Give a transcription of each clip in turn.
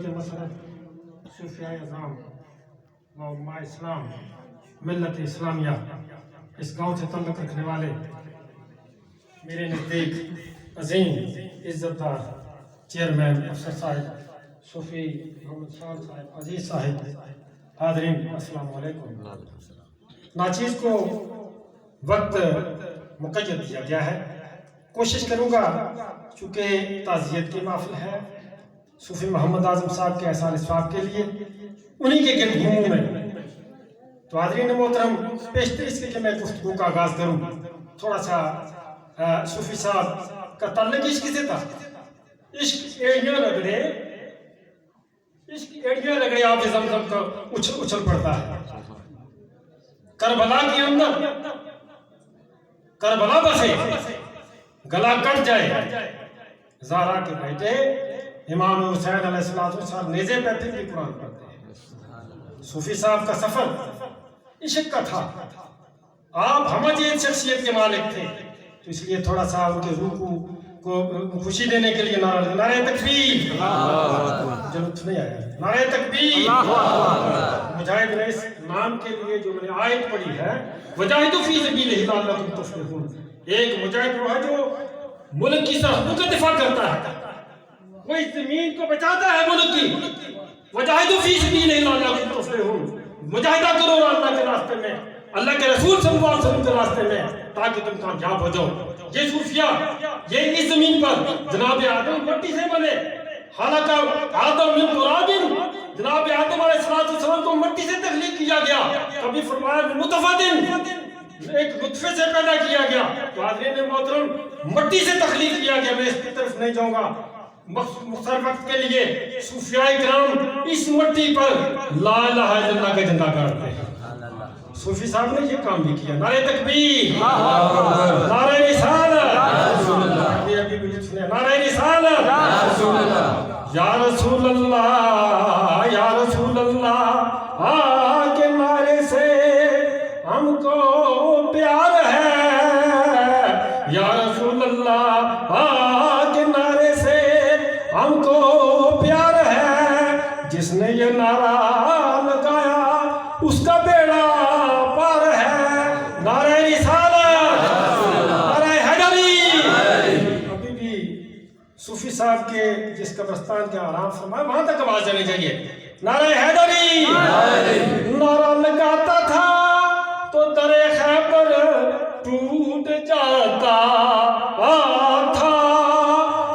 مسجد مسرت صوفیاء اعظام و علماء اسلام ملت اسلامیہ اس گاؤں سے تعلق رکھنے والے میرے نزدیک عظیم عزت دار چیئرمین افسر صاحب صوفی محمد شاہ صاحب عزیز صاحب حاضرین السلام علیکم۔ ناچیز کو وقت مقید دیا گیا ہے، کوشش کروں گا چونکہ تعزیت کی محفل ہے صوفی محمد اعظم صاحب کے احسان ثواب کے لیے، انہی کے گرد گھوموں میں تو حاضرین محترم پیشتر اس کے کہ میں گفتگو کا آغاز کروں تھوڑا سا صوفی صاحب کا تعلق عشق سے تھا۔ عشق ایڑیاں رگڑے آب زمزم کا اچھل پڑتا ہے۔ کربلا کے اندر کربلا بسے گلا کٹ جائے، زہرا کے بیٹے امام حسین علیہ السلام نیزے پہ پھر بھی قرآن پڑھتے ہیں۔ صوفی صاحب کا سفر عشق کا تھا، آپ ہمجید شخصیت کے مالک تھے، تو اس لیے تھوڑا سا ان کے روح کو خوشی دینے کے لیے نعرہ تکبیر، ضرورت نہیں آیا، نعرہ تکبیر۔ مجاہد نے اس نام کے لیے جو میں نے آیت پڑھی ہے وجاہدوا فی سبیلہ لعلکم تفلحون، ایک مجاہد وہ ہے جو ملک کی سرحدوں کا دفاع کرتا ہے، وہ اس زمین کو بچاتا ہے ملک کی۔ وجاہدوا فی سبیلہ لعلکم تفلحون، مجاہدہ کرو اللہ کے راستے میں، اللہ کے رسول صلی اللہ علیہ وسلم کے راستے میں، تاکہ تم کامیاب ہو جاؤ۔ یہ صوفیاء یہ اس زمین پر جناب آدم مٹی سے بنے، حالانکہ آدم من تراب، جناب آدم علیہ السلام کو مٹی سے تخلیق کیا گیا، کبھی فرمایا نطفۃ، ایک نطفے سے پیدا کیا گیا۔ تو حاضرین محترم مٹی سے تخلیق کیا گیا، میں اس کی طرف نہیں جاؤں گا مختصر وقت کے لیے۔ صوفیاء کرام اس مٹی پر لا الہ الا اللہ کا جھنڈا گاڑتے ہیں۔ صوفی صاحب نے یہ کام بھی کیا، نعرہ تکبیر، نعرہ رسالت، نعرہ رسالت، یا رسول اللہ یا رسول اللہ، آ کے نعرے سے ہم کو پیار ہے، یا رسول اللہ آ کے نعرے سے ہم کو پیار ہے، جس نے یہ نعرہ لگایا اس کا بیڑا پار ہے، نعرہ رسالت، نعرہ حیدری۔ ابھی بھی صوفی صاحب کے جس قبرستان کے آرام فرمائے وہاں تک آواز جانی چاہیے، نعرہ حیدری۔ نعرہ لگاتا تھا تو در خیبر ٹوٹ جاتا تھا،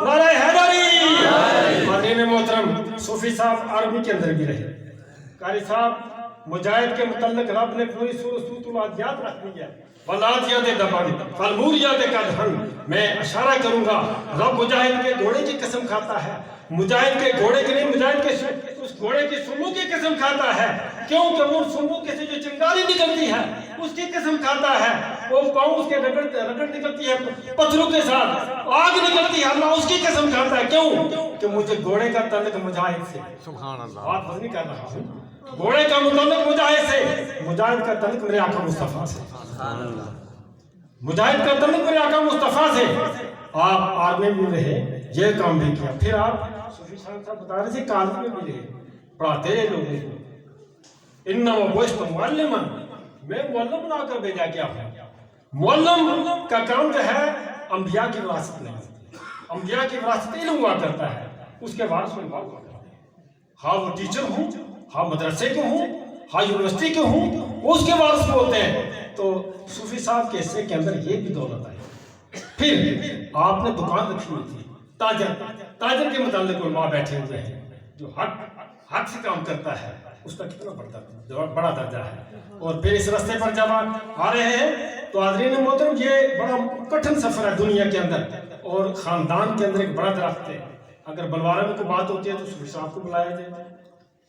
نعرہ حیدری۔ حاضرین محترم صوفی صاحب عربی کے اندر بھی رہے، قاری صاحب مجاہد کے متعلق رب نے پوری سورۃ العادیات رکھ دی ہے، والعادیات ضبحا فالموریات قدحا۔ میں اشارہ کروں گا رب مجاہد کے گھوڑے کی قسم کھاتا ہے، مجاہد کے گھوڑے کی نہیں، مجاہد کے اس گھوڑے کی سلو کی قسم کھاتا ہے، کیونکہ وہ سلو کے سے جو چنگاری نکلتی ہے اس کی قسم کھاتا ہے، وہ پاؤں اس کے رگڑ نکلتی ہے پتھروں کے ساتھ، آگ نکلتی ہے، اللہ اس کی قسم کھاتا ہے۔ کیوں؟ کہ مجھے گھوڑے کا تعلق مجاہد سے، سبحان اللہ، بات نہیں کر رہا ہوں، گھوڑے کا متعلق مجاہد سے، مجاہد کا تعلق میرے آقا مصطفیٰ سے، مجاہد کا تعلق میرے آقا مصطفیٰ سے۔ آپ آرمی میں رہے، یہ کام بھی کیا، پھر آپ صوفی صاحب بتا رہے تھے کالج میں بھی رہے، پڑھاتے رہے لوگوں کو۔ انما بعثت معلما، میں معلم بنا کر بھیجا گیا ہوں۔ معلم کا کام جو ہے انبیاء کی وراثت نہیں ہوتی، انبیاء کی وراثت علم ہوا کرتا ہے، اس کے وارث علماء ہوا کرتے ہیں، ہاں وہ ٹیچر ہوں، ہاں مدرسے کے ہوں، ہاں یونیورسٹی کے ہوں، وہ اس کے وارث ہوتے ہیں۔ تو صوفی صاحب کے حصے کے اندر یہ بھی دولت آئی۔ پھر آپ نے دکان رکھی ہوئی تھی، تاجر کے متعلق علماء بیٹھے ہوئے ہیں، جو حق سے کام کرتا ہے اس کا کتنا بڑا درجہ ہے۔ اور پھر اس راستے پر جب آ رہے ہیں تو حاضرین محترم یہ بڑا کٹھن سفر ہے دنیا کے اندر، اور خاندان کے اندر ایک بڑا درخت ہے۔ اگر بلوارہ میں کوئی بات ہوتی ہے تو صوفی صاحب کو بلایا جائے،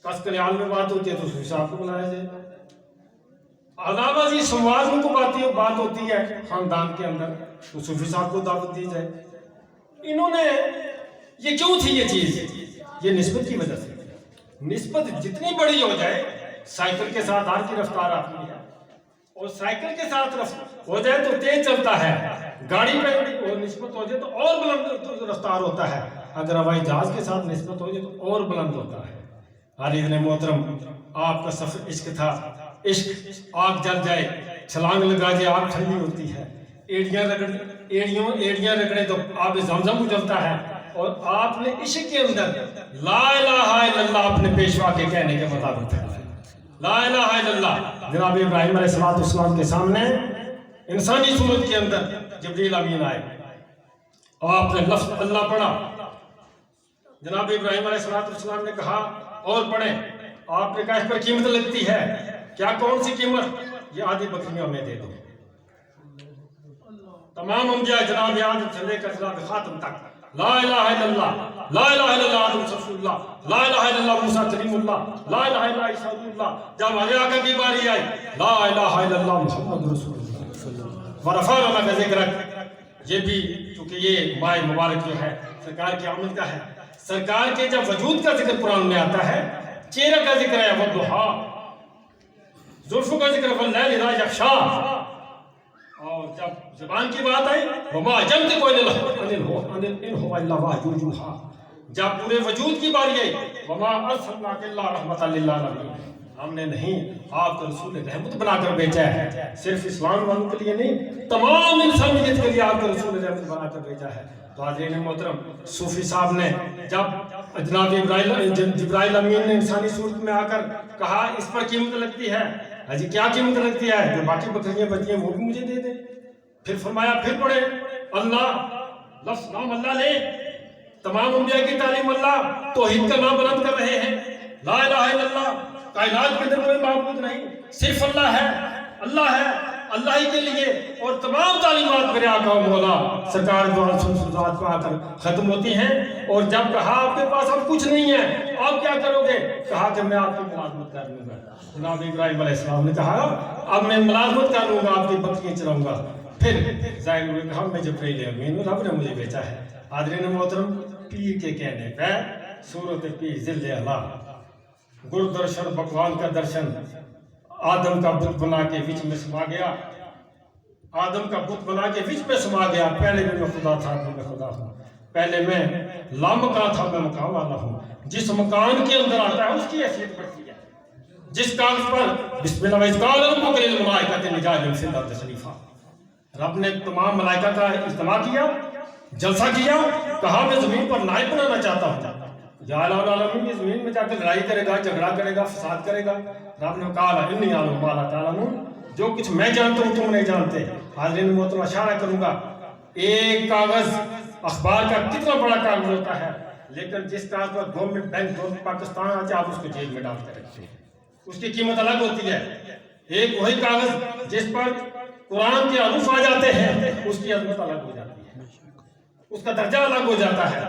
کس کنیال میں بات ہوتی ہے تو صوفی صاحب کو بلایا جائے، علاوہ سمواد میں کوئی بات ہوتی ہے خاندان کے اندر تو صوفی صاحب کو دعوت دی جائے۔ انہوں نے یہ کیوں تھی یہ چیز؟ یہ نسبت کی وجہ سے، نسبت جتنی بڑی ہو جائے، سائیکل کے ساتھ آر کی رفتار آتی ہے، اور سائیکل کے ساتھ ہو جائے تو تیز چلتا ہے، گاڑی پہ وہ نسبت ہو جائے تو اور بلند رفتار ہوتا ہے۔ اگر ہوائی جہاز کے ساتھ نسبت ہو جائے تو اور بلند ہوتا ہے۔ عزیزان محترم، آپ کا سفر عشق تھا، عشق آگ جل جائے، چھلانگ لگا جائے آگ ٹھنڈی ہوتی ہے، ایڑیاں رگڑے تو آب زمزم اجلتا ہے، اور آپ نے عشق کے اندر لا الہ الا اللہ اپنے پیشوا کے کہنے کے مطابق پھیلایا۔ لا الہ الا اللہ۔ جناب ابراہیم علیہ السلام کے سامنے انسانی صورت کے اندر جبریل امین آئے، آپ نے لفظ اللہ پڑھا، جناب ابراہیم علیہ السلام نے کہا اور پڑھیں، آپ نے کہا اس پر قیمت لگتی ہے، کیا کون سی قیمت؟ یہ آدھی بکریوں میں دے دو۔ تمام انبیاء جناب آدم سے لے کر جناب خاتم تک لا الہ الا اللہ، لا الہ الا اللہ آدم صفی اللہ، لا الہ الا اللہ موسیٰ کلیم اللہ، لا الہ الا اللہ عیسیٰ اللہ۔ جب ہمارے آقا کی باری آئی لا الہ الا اللہ محمد رسول اللہ ورفعنا لک ذکرک، یہ بھی چونکہ یہ ماہ مبارک جو ہے سرکار کی آمد کا ہے، سرکار کے جب وجود کا ذکر قرآن میں آتا ہے، چہرہ کا ذکر ہے والضحیٰ، زلفوں کا ذکر واللیل اذا یغشیٰ، اور جب زبان کی بات آئی وما ينطق عن الهوى ان هو الا وحی یوحی، جب پورے وجود کی باری آئی وما ارسلناک الا رحمۃ للعالمین، ہم نے نہیں آپ کو رسول رحمت بنا کر بھیجا ہے، صرف اسلام والوں کے لیے نہیں، تمام انسانیت کے لیے آپ کو رسول رحمت بنا کر بھیجا ہے۔ تو حاضرین محترم، صوفی صاحب نے جب جناب جبرائیل امین نے انسانی صورت میں آ کر کہا اس پر قیمت لگتی ہے، حجی کیا قیمت لگتی ہے؟ جو باقی بکریاں بچی ہیں وہ بھی مجھے دے دیں۔ پھر فرمایا پھر پڑھے اللہ، لفظ نام اللہ لے، تمام انبیاء کی تعلیم اللہ، توحید کا نام بلند کر رہے ہیں، لا الہ الا اللہ، کائنات کے اندر کوئی معبود نہیں، صرف اللہ ہے، اللہ ہے، اللہ ہی کے لیے، اور تمام تعلیمات میرے آقا و مولا سرکار دو ذات پہ آ کر ختم ہوتی ہیں۔ اور جب کہا آپ کے پاس اب کچھ نہیں ہے آپ کیا کرو گے؟ کہا کہ میں آپ کی ملازمت کر لوں گا۔ جناب ابراہیم علیہ السلام نے کہا اب میں ملازمت کر لوں گا، آپ کی بکریاں چلاؤں گا۔ پھر ظاہر نے کہا میں جبرائیل امین ہوں، رب نے مجھے بھیجا ہے۔ حاضرین محترم، پیر کے کہنے پہ صورت پیر ذل اللہ، گر درشن بھگوان کا درشن، آدم کا بت بنا کے وچ میں سما گیا، آدم کا بت بنا کے وچ میں سما گیا۔ پہلے میں خدا تھا میں خدا ہوں، پہلے میں لامکان تھا میں مکان والا ہوں۔ جس مکان کے اندر آتا ہے اس کی حیثیت بڑھتی ہے۔ جس کاغذ پر بسم اللہ وَإِذْ قَالَ رَبُّكَ لِلْمَلَائِكَةِ إِنِّي جَاعِلٌ فِي الْأَرْضِ خَلِيفَةً، رب نے تمام ملائکہ کا اجتماع کیا، جلسہ کیا، کہا میں زمین پر نائب بنانا چاہتا ہوں۔ یا العالمین کی زمین میں جا کے لڑائی کرے گا، جھگڑا کرے گا، فساد کرے گا۔ رب نے کہا انی اعلم ما لا تعلمون، جو کچھ میں جانتا ہوں تم نہیں جانتے۔ حاضرین محترم، اشارہ کروں گا، ایک کاغذ اخبار کا کتنا بڑا کاغذ ہوتا ہے، لیکن جس کاغذ پر گورنمنٹ بینک گورنمنٹ پاکستان آتے آپ اس کو جیل میں ڈال کے رکھتے ہیں، اس کی قیمت الگ ہوتی ہے۔ ایک وہی کاغذ جس پر قرآن کے حروف آ جاتے ہیں اس کی عظمت الگ ہو جاتی ہے، اس کا درجہ الگ ہو جاتا ہے،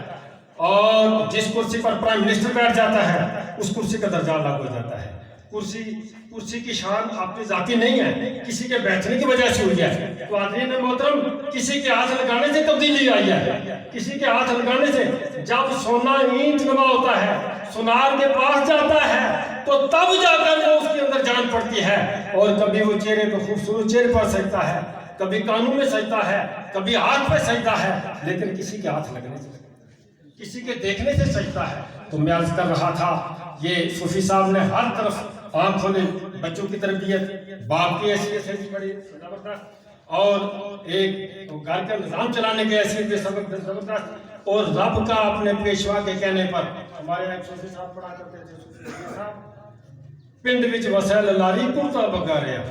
اور جس کرسی پر پرائم منسٹر بیٹھ جاتا ہے اس کرسی کا درجہ الگ ہو جاتا ہے۔ کرسی کی شان اپنی ذاتی نہیں ہے، کسی کے بیٹھنے کی وجہ سے ہوئی ہے۔ تو حاضرین محترم، کسی کے ہاتھ لگانے سے تبدیلی آئی ہے، کسی کے ہاتھ لگانے سے۔ جب سونا اینٹ نما ہوتا ہے، سونار کے پاس جاتا ہے تو تب جا کر وہ اس کے اندر جان پڑتی ہے، اور کبھی وہ چہرے پہ خوبصورت چہرے پر سجتا ہے، کبھی کانوں میں سجتا ہے، کبھی ہاتھ پہ سجتا ہے، لیکن کسی کے ہاتھ لگنے سے، کسی کے دیکھنے سے سجتا ہے۔ تو میں عرض کر رہا تھا، یہ صوفی صاحب نے ہر طرف آنکھ کھولے، بچوں کی تربیت، باپ کی حیثیت سے بھی بڑی زبردست، اور ایک گھر کا نظام چلانے کی حیثیت بھی زبردست، اور رب کا اپنے پیشوا کے کہنے پر۔ ہمارے ایک صوفی صاحب پڑھا کرتے تھے، صوفی صاحب پنڈ وچ وسیل لاری کرتا بگا رہا،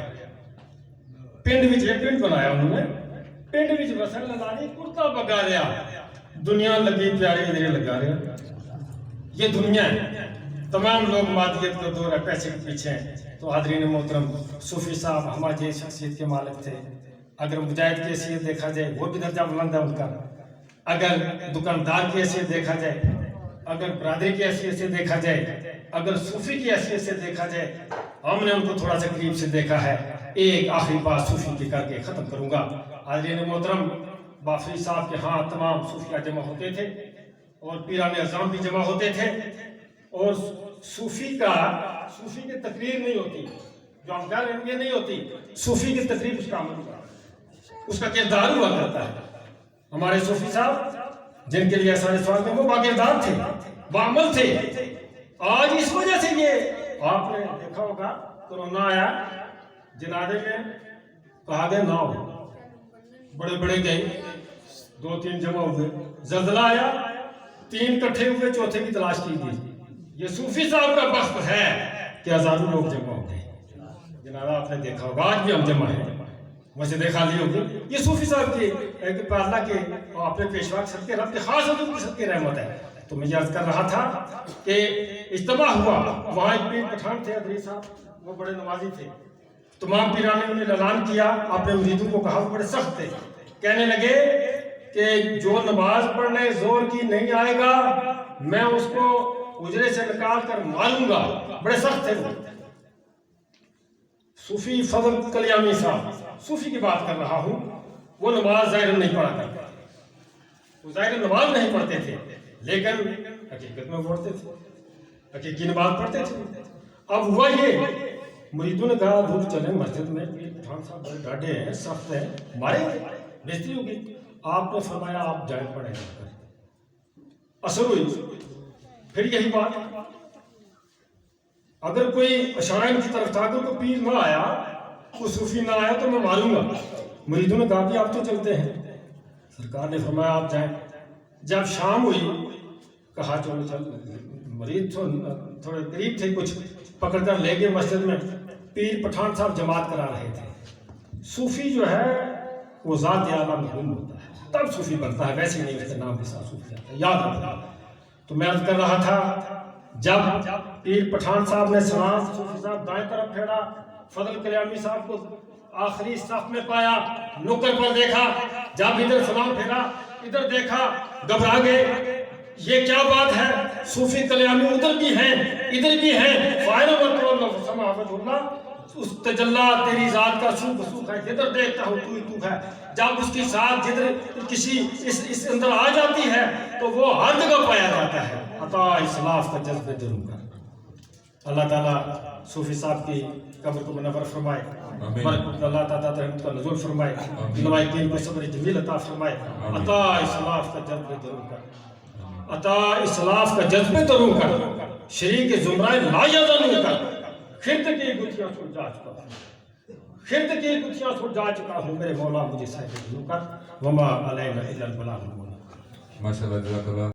پنڈ وچ ایک پنڈ بنایا انہوں نے، پنڈ وچ وسیل لاری کرتا بگا رہا، دنیا لگی پیاری ادھر لگا رہا۔ یہ دنیا ہے، تمام لوگ مادیت کا دور ہے، پیسے کے پیچھے ہیں۔ تو حاضرین محترم، صوفی صاحب ہماری شخصیت کے مالک تھے۔ اگر مجاہد کی حیثیت دیکھا جائے وہ بھی درجہ بلند ہے ان کا، اگر دکاندار کی حیثیت دیکھا جائے، اگر برادری کی حیثیت سے دیکھا جائے، اگر صوفی کی حیثیت سے دیکھا جائے، ہم نے ان کو تھوڑا سا قریب سے دیکھا ہے۔ ایک آخری بات صوفی کی کر کے ختم کروں گا۔ حاضرین محترم، بافری صاحب کے ہاں تمام صوفیہ جمع ہوتے تھے، اور پیران اعظام بھی جمع ہوتے تھے، اور صوفی کی تقریر نہیں ہوتی، جو ہم کہہ رہے ہیں یہ نہیں ہوتی، صوفی کی تقریر اس کا عمل ہوا، اس کا کردار ہوا کرتا ہے۔ ہمارے صوفی صاحب جن کے لیے سارے سوال میں وہ باقیدار تھے، بعمل تھے. آج اس وجہ سے یہ آپ نے دیکھا ہوگا کورونا آیا، جنازے میں کہا گیا نہ ہو، بڑے بڑے گئے، 2-3 جمع ہوئے. زلزلہ آیا، 3 اکٹھے ہوئے، چوتھے کی تلاش کی گئی. یہ صوفی صاحب کا بخت ہے کہ ہزاروں لوگ جمع ہو گئے. جنازہ آپ نے دیکھا ہوگا، آج بھی ہم جمع ہیں، مسجد خالی ہوگی. یہ صوفی صاحب کی ایک اللہ کے اپنے پیشوا کے صدقے، رب کے خاص حضور کی صدقے رحمت ہے. تو میں یہ عرض کر رہا تھا کہ اجتماع ہوا، وہاں ایک پیر پٹھان تھے ادری صاحب، وہ بڑے نمازی تھے. تمام پیران نے انہیں اعلان کیا، اپنے مریدوں کو کہا، وہ بڑے سخت تھے. کہنے لگے کہ جو نماز پڑھنے زور کی نہیں آئے گا میں اس کو اجرے سے نکال کر ماروں گا. بڑے سخت تھے وہ. صوفی فضل کلیامی صاحب، صوفی کی بات کر رہا ہوں، وہ نماز ظاہر نہیں پڑھا کرتے، وہ ظاہر نماز نہیں پڑھتے تھے، لیکن حقیقت میں پڑھتے تھے، حقیقی نماز پڑھتے تھے. اب ہوا یہ، مریدوں نے کہا دور چلیں مسجد میں، پیر پٹھان صاحب بڑے ڈاڈے ہیں، سخت ہیں، مارے بےزتی ہوگی. آپ نے فرمایا آپ جائیں پڑھیں. اثر ہوئی. پھر یہی بات، اگر کوئی اشائن کی طرف تھا، اگر کوئی پیر نہ آیا، کوئی صوفی نہ آیا تو میں ماروں گا. مریدوں نے کہا کہ آپ تو چلتے ہیں. سرکار نے فرمایا آپ جائیں. جب شام ہوئی کہا چلو چل. مرید تھوڑے قریب تھے، کچھ پکڑ کر لے گئے مسجد میں. پیر پٹھان صاحب جماعت کرا رہے تھے. صوفی جو ہے وہ ذات اعلیٰ معلوم ہوتا ہے، تب صوفی بنتا ہے، ویسے نہیں اس کے نام کے ساتھ صوفی آتا ہے، یاد رکھنا. تو میں عرض کر رہا تھا، جب پیر پٹھان صاحب نے سلام، صوفی صاحب دائیں طرف پھیرا، فضل کلیامی صاحب کو آخری صف میں پایا، نکر پر دیکھا، جب ادھر سلام پھیرا، ادھر دیکھا، گھبرا گئے. یہ کیا بات ہے؟ صوفی کلیامی ادھر بھی ہیں ادھر بھی ہیں. فائر اللہ اس تجلا تیری ذات کا سوکھ سوکھ ہے، جدھر دیکھتا ہوں تو ہی تو ہے. جب اس کی ذات جدھر کسی اس اندر آ جاتی ہے تو وہ ہر جگہ پایا جاتا ہے. عطا اصلاف کا جذبہ ضرور کر. اللہ تعالیٰ صوفی صاحب کی قبر کو منور فرمائے، اللہ تعالیٰ رحمت کا نزول فرمائے، لوائقین کو صبر جمیل عطا فرمائے. عطا اصلاف کا جذبہ ضرور کر، عطا اصلاف کا جذبہ ضرور کر، شریک زمرہ لا یزالون کر. خرد کی گتھیاں چھوڑ جا چکا ہوں، خرد کی گتھیاں چھوڑ جا چکا ہوں، میرے مولا مجھے صاحب ضرور کر. وما علینا الا البلاغ المبین. ماشاءاللہ جزاک اللہ.